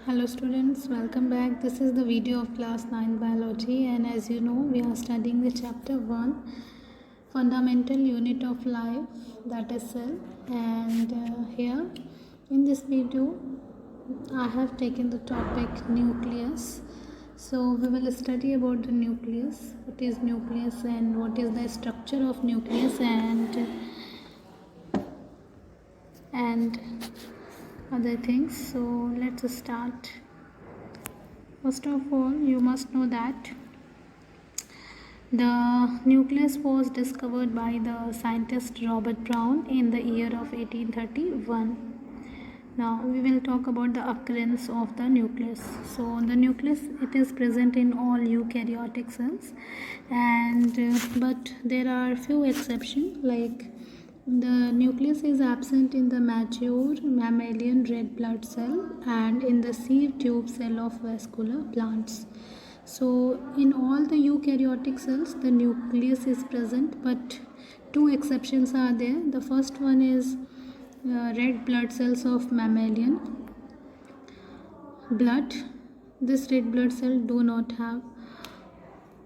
Hello students, welcome back. This is the video of class 9 biology, and as you know we are studying the chapter 1 fundamental unit of life, that is cell. And here in this video I have taken the topic nucleus. So we will study about the nucleus, what is nucleus and what is the structure of nucleus and other things. So let's start. First of all, you must know that the nucleus was discovered by the scientist Robert Brown in the year of 1831. Now we will talk about the occurrence of the nucleus. So the nucleus, it is present in all eukaryotic cells, and but there are few exceptions, like the nucleus is absent in the mature mammalian red blood cell and in the sieve tube cell of vascular plants. So in all the eukaryotic cells the nucleus is present, but two exceptions are there. The first one is red blood cells of mammalian blood. This red blood cell do not have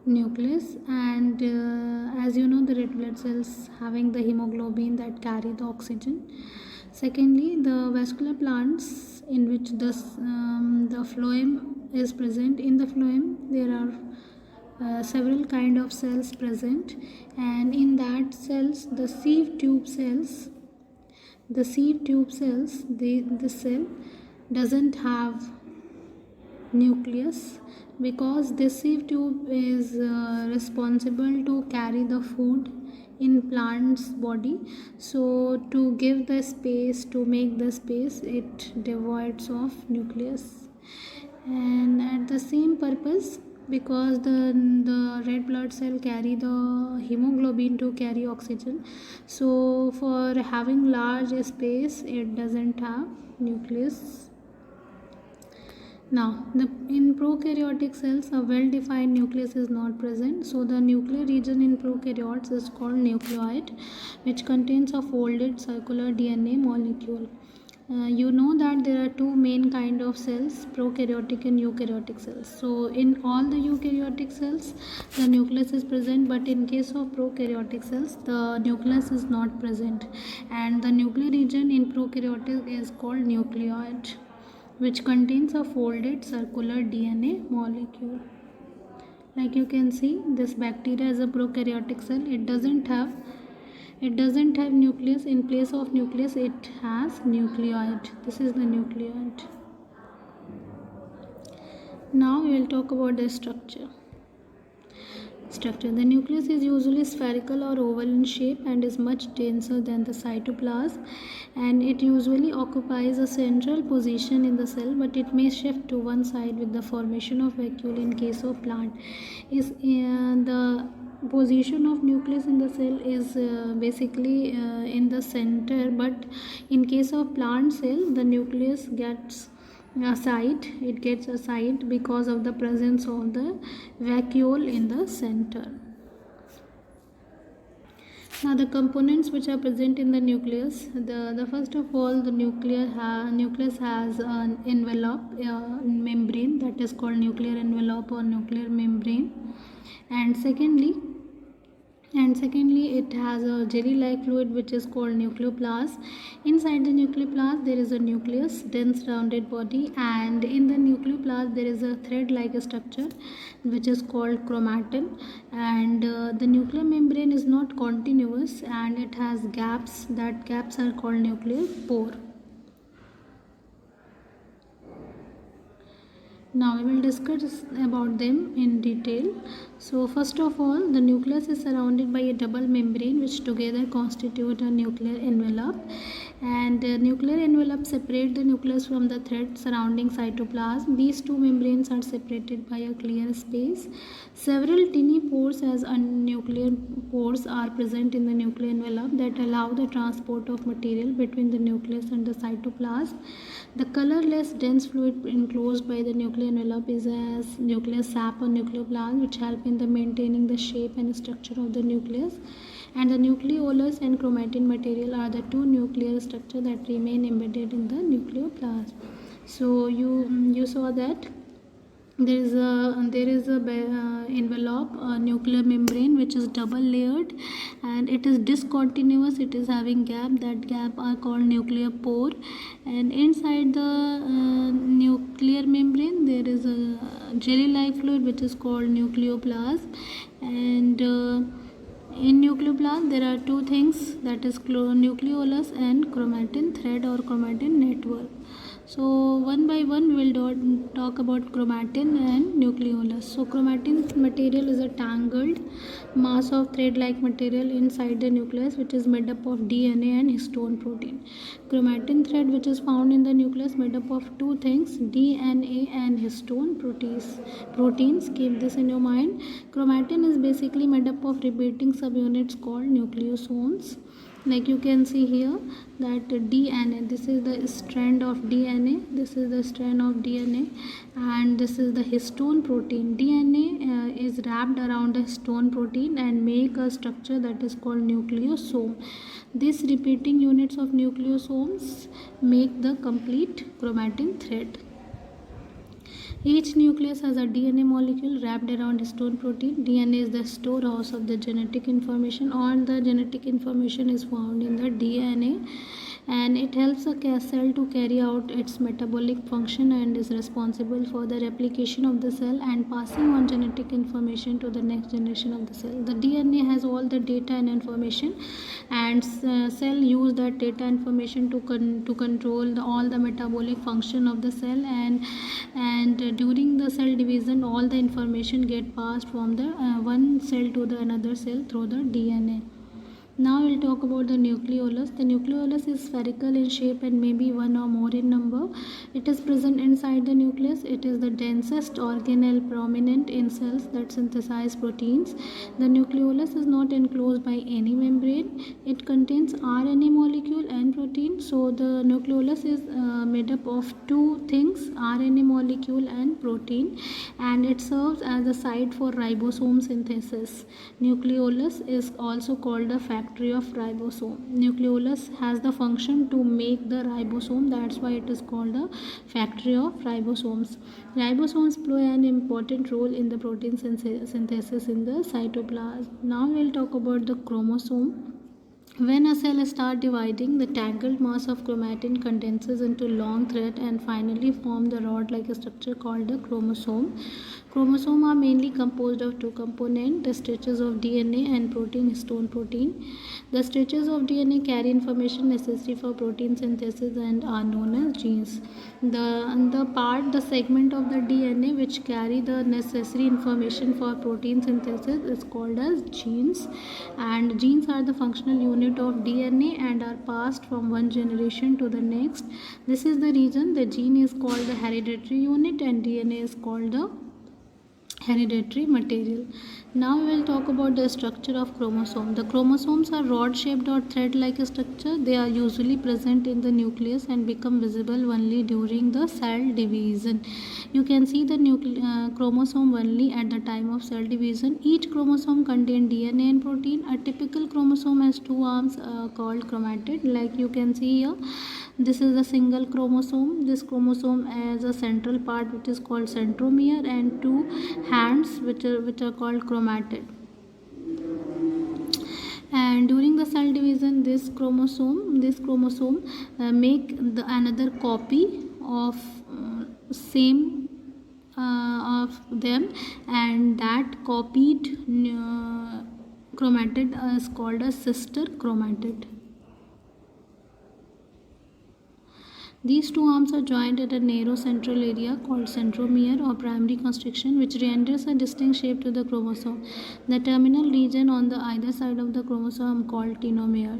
nucleus, and as you know, the red blood cells having the hemoglobin that carry the oxygen. Secondly, the vascular plants in which the phloem is present. In the phloem there are several kind of cells present, and in that cells the sieve tube cells, the cell doesn't have nucleus, because this sieve tube is responsible to carry the food in plant's body. So to give the space, to make the space, it devoids of nucleus. And at the same purpose, because the red blood cell carry the hemoglobin to carry oxygen, so for having large space it doesn't have nucleus. Now, in prokaryotic cells, a well-defined nucleus is not present. So, the nuclear region in prokaryotes is called nucleoid, which contains a folded circular DNA molecule. You know that there are two main kind of cells, prokaryotic and eukaryotic cells. So, in all the eukaryotic cells, the nucleus is present, but in case of prokaryotic cells, the nucleus is not present. And the nuclear region in prokaryotic is called nucleoid, which contains a folded circular DNA molecule. Like you can see, this bacteria is a prokaryotic cell. It doesn't have nucleus. In place of nucleus it has nucleoid. This is the nucleoid. Now we will talk about the structure. The nucleus is usually spherical or oval in shape and is much denser than the cytoplasm, and it usually occupies a central position in the cell, but it may shift to one side with the formation of vacuole in case of plant. The position of nucleus in the cell is basically in the center, but in case of plant cell the nucleus gets a side because of the presence of the vacuole in the center. Now the components which are present in the nucleus, the first of all, the nucleus has an envelope, membrane, that is called nuclear envelope or nuclear membrane, and secondly it has a jelly like fluid which is called nucleoplasm. Inside the nucleoplasm there is a nucleus, dense rounded body, and in the nucleoplasm there is a thread like structure which is called chromatin, and the nuclear membrane is not continuous and it has gaps. That gaps are called nuclear pore. Now we will discuss about them in detail. So first of all, the nucleus is surrounded by a double membrane which together constitute a nuclear envelope, and nuclear envelope separate the nucleus from the thread surrounding cytoplasm. These two membranes are separated by a clear space. Several tiny pores as nuclear pores are present in the nuclear envelope that allow the transport of material between the nucleus and the cytoplasm. The colorless dense fluid enclosed by the nuclear envelope is as nuclear sap or nucleoplasm, which help in the maintaining the shape and structure of the nucleus. And the nucleolus and chromatin material are the two nuclear structures that remain embedded in the nucleoplasm. So you saw that there is a envelope, a nuclear membrane, which is double layered, and it is discontinuous. It is having gap. That gap are called nuclear pore, and inside the nuclear membrane there is a jelly like fluid which is called nucleoplasm. And in nucleoplasm there are two things, that is nucleolus and chromatin thread or chromatin network. So one by one we will talk about chromatin and nucleolus. So chromatin material is a tangled mass of thread-like material inside the nucleus, which is made up of DNA and histone protein. Chromatin thread, which is found in the nucleus, made up of two things, DNA and histone proteins. Keep this in your mind. Chromatin is basically made up of repeating subunits called nucleosomes. Like you can see here that DNA, this is the strand of DNA, this is the strand of DNA, and this is the histone protein. DNA is wrapped around a histone protein and make a structure that is called nucleosome. These repeating units of nucleosomes make the complete chromatin thread. Each nucleus has a DNA molecule wrapped around histone protein. DNA is the storehouse of the genetic information. All the genetic information is found in the DNA, and it helps a cell to carry out its metabolic function and is responsible for the replication of the cell and passing on genetic information to the next generation of the cell. The DNA has all the data and information, and cell use that data information to control all the metabolic function of the cell, and during the cell division all the information get passed from the one cell to the another cell through the DNA. Now we'll talk about the nucleolus. The nucleolus is spherical in shape and may be one or more in number. It is present inside the nucleus. It is the densest organelle prominent in cells that synthesize proteins. The nucleolus is not enclosed by any membrane. It contains RNA molecule and protein. So the nucleolus is made up of two things, RNA molecule and protein, and it serves as a site for ribosome synthesis. Nucleolus is also called the factory of ribosome. Nucleolus has the function to make the ribosome, that's why it is called the factory of ribosomes. Ribosomes play an important role in the protein synthesis in the cytoplasm. Now we'll talk about the chromosome. When a cell starts dividing, the tangled mass of chromatin condenses into long thread and finally form the rod-like structure called the chromosome. Chromosomes are mainly composed of two components, the stretches of DNA and protein, histone protein. The stretches of DNA carry information necessary for protein synthesis and are known as genes. The segment of the DNA which carry the necessary information for protein synthesis is called as genes, and genes are the functional unit of DNA and are passed from one generation to the next. This is the reason the gene is called the hereditary unit and DNA is called the hereditary material. Now we will talk about the structure of chromosome. The chromosomes are rod-shaped or thread-like structure. They are usually present in the nucleus and become visible only during the cell division. You can see the chromosome only at the time of cell division. Each chromosome contains DNA and protein. A typical chromosome has two arms called chromatid, like you can see here. This is a single chromosome. This chromosome has a central part which is called centromere and two hands which are called chromatid. And during the cell division, this chromosome make another copy of same of them, and that copied chromatid is called a sister chromatid. These two arms are joined at a narrow central area called centromere or primary constriction, which renders a distinct shape to the chromosome. The terminal region on the either side of the chromosome called telomere.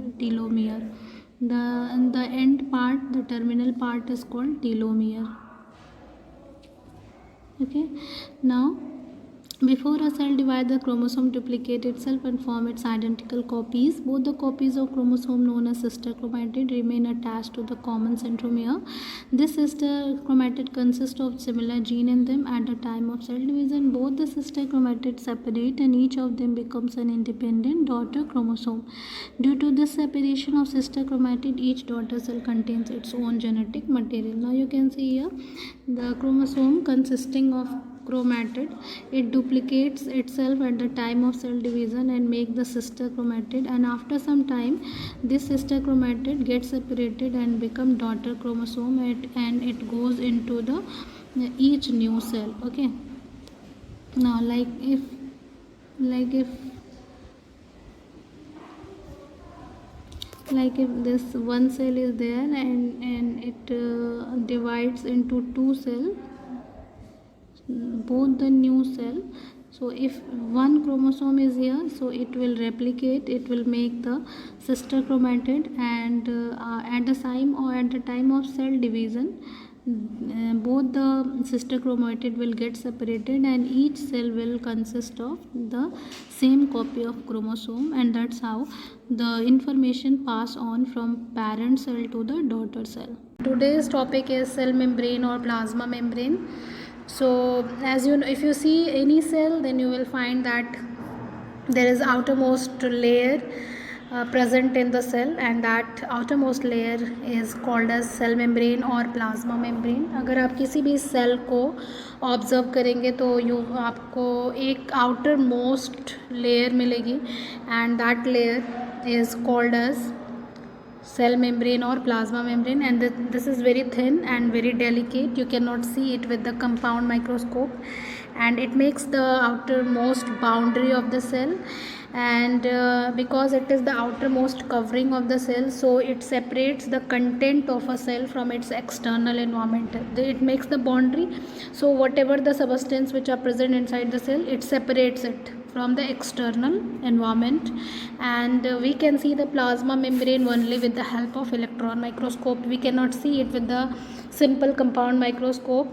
The end part, the terminal part, is called telomere. Okay. Now Before a cell divides, the chromosome duplicate itself and form its identical copies. Both the copies of chromosome known as sister chromatid remain attached to the common centromere. This sister chromatid consists of similar gene in them. At the time of cell division, both the sister chromatids separate and each of them becomes an independent daughter chromosome. Due to this separation of sister chromatid, each daughter cell contains its own genetic material. Now you can see here the chromosome consisting of chromatid. It duplicates itself at the time of cell division and make the sister chromatid, and after some time this sister chromatid gets separated and become daughter chromosome, and it goes into the each new cell. Okay, now like if this one cell is there and it divides into two cells, both the new cell. So if one chromosome is here, so it will replicate, it will make the sister chromatid, and at the time of cell division, both the sister chromatid will get separated and each cell will consist of the same copy of chromosome, and that's how the information pass on from parent cell to the daughter cell. Today's topic is cell membrane or plasma membrane. So as you know, if you see any cell, then you will find that there is outermost layer present in the cell, and that outermost layer is called as cell membrane or plasma membrane. अगर आप किसी भी cell को observe करेंगे तो आपको एक outer most layer मिलेगी, and that layer is called as cell membrane or plasma membrane, and this is very thin and very delicate. You cannot see it with the compound microscope, and it makes the outermost boundary of the cell, and because it is the outermost covering of the cell, so it separates the content of a cell from its external environment. It makes the boundary, so whatever the substance which are present inside the cell, it separates it from the external environment. And we can see the plasma membrane only with the help of electron microscope. We cannot see it with the simple compound microscope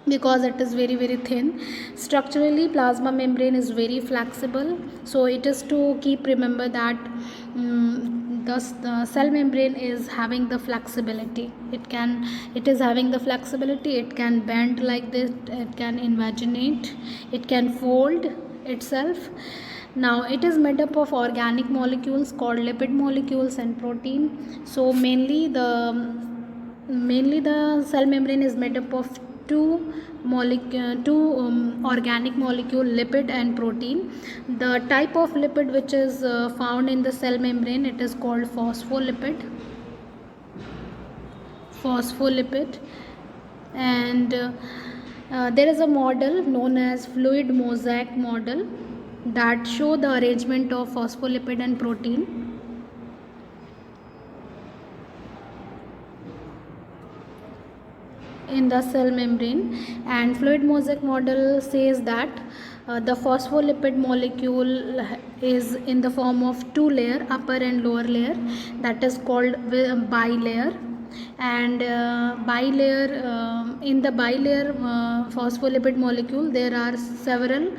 because it is very very thin. Structurally, plasma membrane is very flexible, so it is to keep remember that the cell membrane is having the flexibility. It is having the flexibility. It can bend like this, it can invaginate, it can fold itself. Now it is made up of organic molecules called lipid molecules and protein. So mainly the cell membrane is made up of two organic molecule, lipid and protein. The type of lipid which is found in the cell membrane, it is called phospholipid, and there is a model known as fluid mosaic model that show the arrangement of phospholipid and protein in the cell membrane. And fluid mosaic model says that the phospholipid molecule is in the form of two layer, upper and lower layer, that is called bilayer. And in the bilayer phospholipid molecule, there are several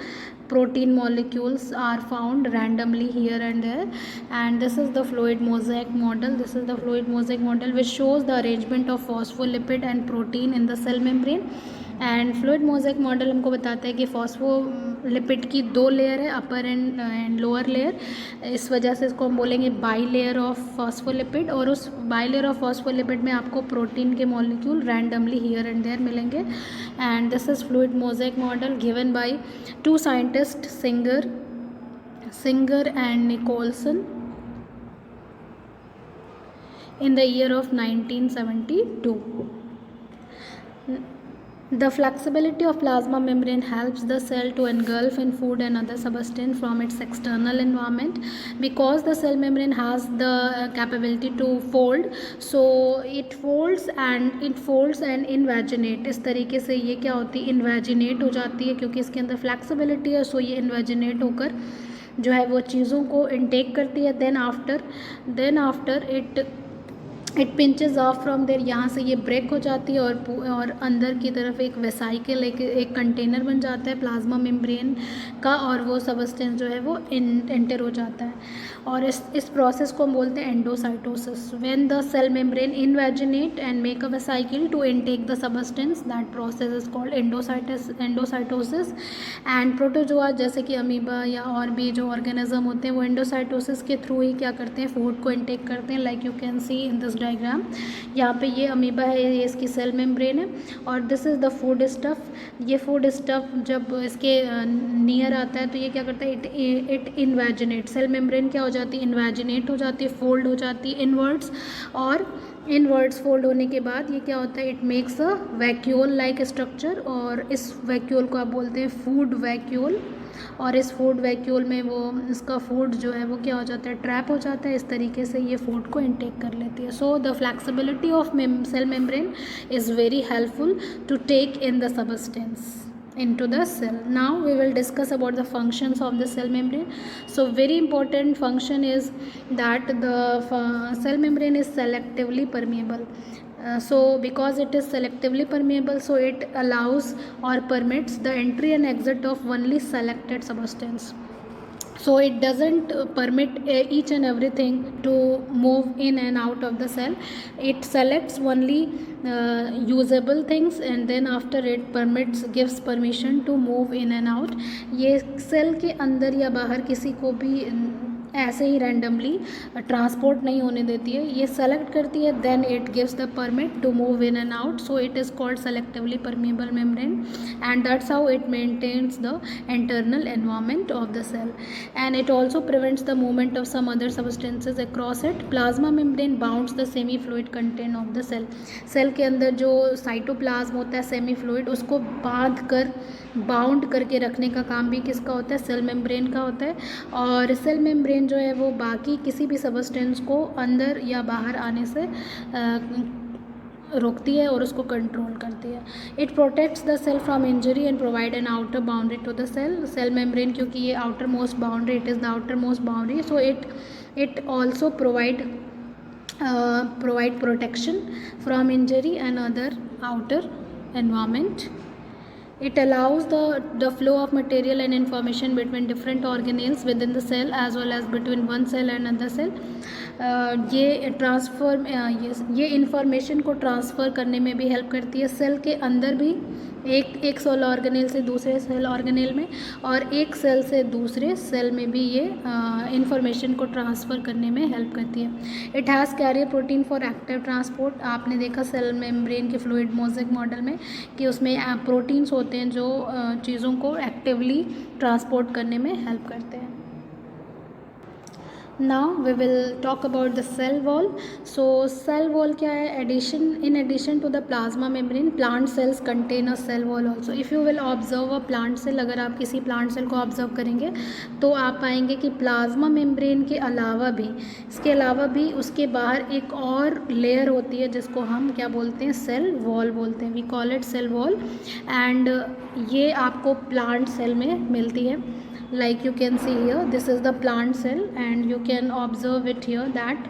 protein molecules are found randomly here and there, and this is the fluid mosaic model. Which shows the arrangement of phospholipid and protein in the cell membrane. And fluid mosaic model हमको बताता है कि phospholipid की दो layer है, अपर and lower layer. इस वजह से इसको हम बोलेंगे बाई लेयर ऑफ फॉस्फोलिपिड, और उस बाई लेयर ऑफ फॉस्फोलिपिड में आपको प्रोटीन के molecule randomly here and there मिलेंगे. And this is fluid mosaic model given by two scientist, Singer and Nicolson in the year of 1972. The flexibility of plasma membrane helps the cell to engulf in food and other substance from its external environment. Because the cell membrane has the capability to fold, so it folds and invaginate. इस तरीके से ये क्या होती है, invaginate हो जाती है, क्योंकि इसके अंदर फ्लेक्सिबिलिटी है. सो ये इन्वेजिनेट होकर जो है वो चीज़ों को इनटेक करती है. Then after it it pinches off from there, यहाँ से ये ब्रेक हो जाती है और अंदर की तरफ एक वेसाइकल एक कंटेनर बन जाता है प्लाज्मा मेम्ब्रेन का, और वो सबस्टेंस जो है वो एंटर हो जाता है। और इस प्रोसेस को हम बोलते हैं endocytosis. When the cell membrane invaginate and make a vesicle to intake the substance, that process is called endocytosis. And protozoa जैसे कि अमीबा या और भी जो ऑर्गेनिज्म होते हैं वो एंडोसाइटोसिस के थ्रू ही क्या करते हैं, फूड को इनटेक करते हैं। Like you can see in this diagram, यहाँ पे ये अमीबा है, ये इसकी सेल मेम्ब्रेन है, और this is the food stuff. ये फूड स्टफ जब इसके नियर आता है तो ये क्या करता है, इट इन्वेजिनेट, सेल मेम्ब्रेन क्या हो जाती है, इन्वेजिनेट हो जाती है, फोल्ड हो जाती है इनवर्ड्स, और इनवर्ड्स फोल्ड होने के बाद ये क्या होता है, it makes a vacuole like structure, और इस वैक्यूल को आप बोलते हैं फूड वैक्यूल। और इस फूड वैक्यूल में वो इसका फूड जो है वो क्या हो जाता है, ट्रैप हो जाता है। इस तरीके से ये फूड को इनटेक कर लेती है। So the flexibility of cell membrane is very helpful to take in the substance into the cell. Now we will discuss about the functions of the cell membrane. So very important function is that the cell membrane is selectively permeable. So because it is selectively permeable, so it allows or permits the entry and exit of only selected substance. So it doesn't permit each and everything to move in and out of the cell. It selects only usable things, and then after it gives permission to move in and out. ये cell के अंदर या बाहर किसी को भी ऐसे ही randomly transport नहीं होने देती है, ये सेलेक्ट करती है, then it gives the permit to move in and out. So it is called selectively permeable membrane, and that's how it maintains the internal environment of the cell, and it also prevents the movement of some other substances across it. Plasma membrane bounds the semi fluid content of the cell. Cell के अंदर जो cytoplasm होता है semi fluid, उसको bound करके रखने का काम भी किसका होता है, सेल मेम्ब्रेन का होता है. और सेल मेम्ब्रेन जो है वो बाकी किसी भी सबस्टेंस को अंदर या बाहर आने से रोकती है और उसको कंट्रोल करती है. It protects the cell from injury and provide an outer boundary to the cell. Cell membrane क्योंकि ये outermost boundary, it is the outermost boundary, so it also provide protection from injury and other outer environment. It allows the flow of material and information between different organelles within the cell as well as between one cell and another cell. ये information को transfer करने में भी help करती है. Cell के अंदर भी एक सेल ऑर्गेनेल से दूसरे सेल ऑर्गेनेल में और एक सेल से दूसरे सेल में भी ये इंफॉर्मेशन को ट्रांसफ़र करने में हेल्प करती है. It has carrier protein for active transport. आपने देखा सेल मेम्ब्रेन के फ्लूइड मोज़ेक मॉडल में कि उसमें प्रोटीन्स होते हैं जो चीज़ों को एक्टिवली ट्रांसपोर्ट करने में हेल्प करते हैं. Now we will talk about the cell wall. So cell wall क्या है, in addition to the plasma membrane, plant cells contain a cell wall also. If you will observe a plant cell, अगर आप किसी plant cell को observe करेंगे तो आप पाएंगे कि plasma membrane के अलावा भी, इसके अलावा भी उसके बाहर एक और लेयर होती है जिसको हम क्या बोलते हैं, cell wall बोलते हैं. We call it cell wall, and ये आपको plant cell में मिलती है. Like you can see here, this is the plant cell and you can observe it here that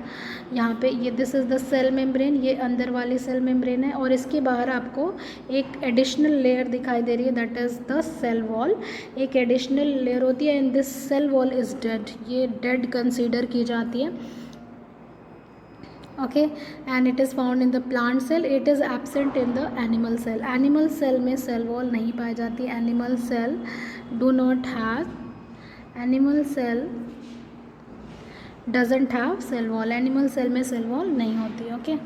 यहाँ पे ये this is the cell membrane, ये अंदर वाली cell membrane है और इसके बाहर आपको एक additional layer दिखाई दे रही है, that is the cell wall. एक additional layer होती है and this cell wall is dead, ये dead consider की जाती है. Okay, and it is found in the plant cell. It is absent in the animal cell. Animal cell में cell wall नहीं पाई जाती. Animal cell do not have, animal cell doesn't have cell wall. Animal cell में cell wall नहीं होती. Okay,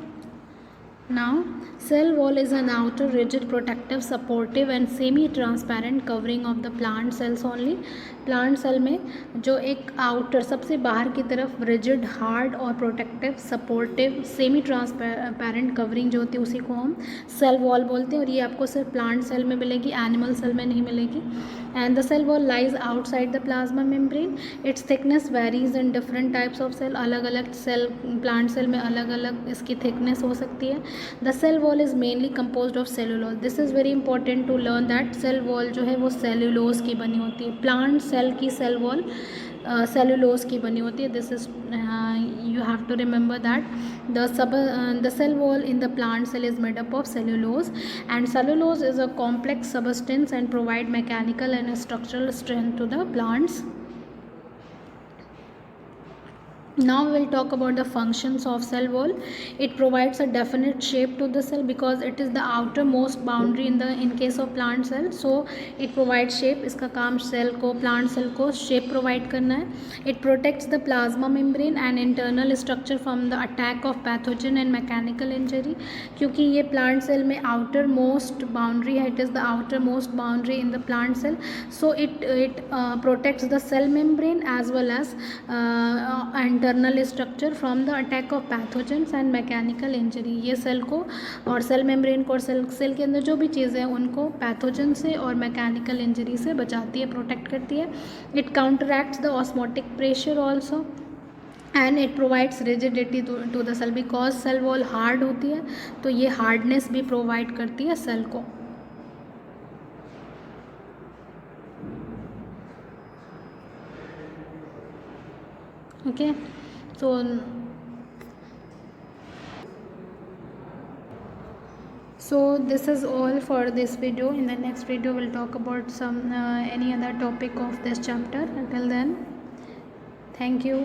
now cell wall is an outer rigid protective supportive and semi transparent covering of the plant cells only. Plant cell में जो एक outer सबसे बाहर की तरफ रिजिड, हार्ड और protective, supportive, semi transparent covering जो होती है उसी को हम सेल वॉल बोलते हैं और ये आपको सिर्फ प्लांट सेल में मिलेगी, एनिमल सेल में नहीं मिलेगी. And the cell wall lies outside the plasma membrane. Its thickness varies in different types of cell. अलग अलग सेल, प्लांट सेल में अलग अलग इसकी थिकनेस हो सकती है. The cell wall is mainly composed of cellulose. This is very important to learn that cell wall जो है वो सेलुलोज की बनी होती है. प्लांट सेल की सेल वॉल सेलुलोज की बनी होती है. This is you have to remember that the cell wall in the plant cell is made up of cellulose, and cellulose is a complex substance and provide mechanical and structural strength to the plants. Now we will talk about the functions of cell wall. It provides a definite shape to the cell because it is the outermost boundary in case of plant cell. So it provides shape. इसका काम cell को plant cell को shape provide करना है. It protects the plasma membrane and internal structure from the attack of pathogen and mechanical injury. क्योंकि ये plant cell में outermost boundary है, it is the outermost boundary in the plant cell. So it protects the cell membrane as well as internal structure from the attack of pathogens and mechanical injury. ये cell को और cell membrane को और cell के अंदर जो भी चीज़ें हैं उनको पैथोजन से और मैकेनिकल इंजरी से बचाती है, प्रोटेक्ट करती है. It counteracts the osmotic pressure also and it provides rigidity to the cell because cell wall hard होती है, तो ये हार्डनेस भी प्रोवाइड करती है सेल को. Okay, so this is all for this video. In the next video we'll talk about some any other topic of this chapter. Until then, thank you,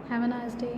have a nice day.